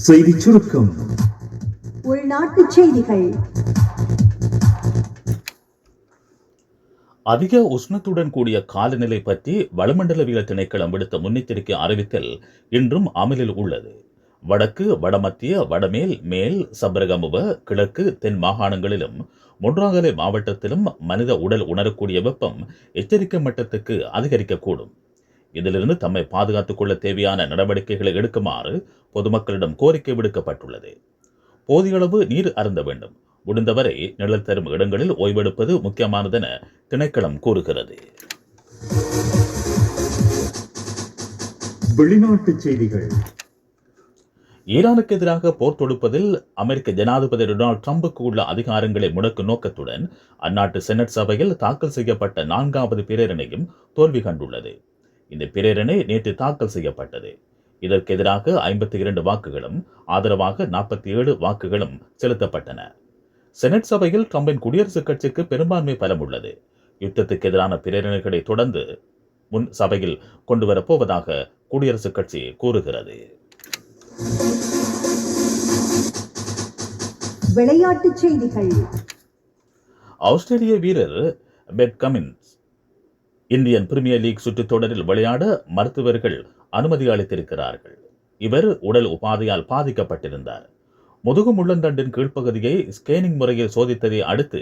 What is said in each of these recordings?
செய்திச் சுருக்கம். உள்நாட்டுச் செய்திகள். அதிக உஷ்ணத்துடன் கூடிய காலநிலை பற்றி வளிமண்டலவியல் திணைக்களம் விடுத்த முன்னெச்சரிக்கை அறிவித்தல் இன்றும் அமலில் உள்ளது. வடக்கு, வடமத்திய, வடமேல், மேல் சப்ரகமுவ, கிழக்கு, தென் மாகாணங்களிலும் மொன்றாகலை மாவட்டத்திலும் மனித உடல் உணரக்கூடிய வெப்பம் எச்சரிக்கை மட்டத்துக்கு அதிகரிக்கக்கூடும். இதிலிருந்து தம்மை பாதுகாத்துக் கொள்ள தேவையான நடவடிக்கைகளை எடுக்குமாறு பொதுமக்களிடம் கோரிக்கை விடுக்கப்பட்டுள்ளது. போதிய அளவு நீர் அருந்த வேண்டும். முடிந்தவரை நிழல் தரும் இடங்களில் ஓய்வெடுப்பது முக்கியமானதென திணைக்களம் கூறுகிறது. வெளிநாட்டுச் செய்திகள். ஈரானுக்கு எதிராக போர் தொடுப்பதில் அமெரிக்க ஜனாதிபதி டொனால்டு டிரம்புக்கு உள்ள அதிகாரங்களை முடக்கும் நோக்கத்துடன் அந்நாட்டு செனட் சபையில் தாக்கல் செய்யப்பட்ட 4வது பிரேரணையும் தோல்வி கண்டுள்ளது. இந்த பிரேரணை நேற்று தாக்கல் செய்யப்பட்டது. இதற்கு எதிராக 52 வாக்குகளும் ஆதரவாக 47 வாக்குகளும் செலுத்தப்பட்டன. செனட் சபையில் டிரம்பின் குடியரசுக் கட்சிக்கு பெரும்பான்மை பலம் உள்ளது. யுத்தத்துக்கு எதிரான பிரேரணைகளை தொடர்ந்து முன் சபையில் கொண்டுவரப்போவதாக குடியரசுக் கட்சி கூறுகிறது. விளையாட்டுச் செய்திகள். ஆஸ்திரேலிய வீரர் Pat Cummins Indian Premier League சுற்றுத் தொடரில் விளையாட மருத்துவர்கள் அனுமதி அளித்திருக்கிறார்கள். இவர் உடல் உபாதையால் பாதிக்கப்பட்டிருந்தார். முதுகு முள்ளந்தண்டின் கீழ்ப்பகுதியை ஸ்கேனிங் முறையில் சோதித்ததை அடுத்து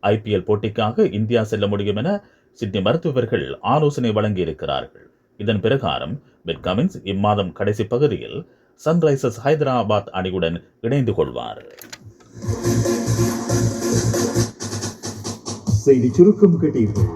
IPL போட்டிக்காக இந்தியா செல்ல முடியும் என சிட்னி மருத்துவர்கள் ஆலோசனை வழங்கியிருக்கிறார்கள். இதன் பிரகாரம் பெட் கமின்ஸ் இம்மாதம் கடைசி பகுதியில் சன்ரைசர்ஸ் ஹைதராபாத் அணியுடன் இணைந்து கொள்வார். செய்திச் சுருக்கம் கேட்டீர்கள்.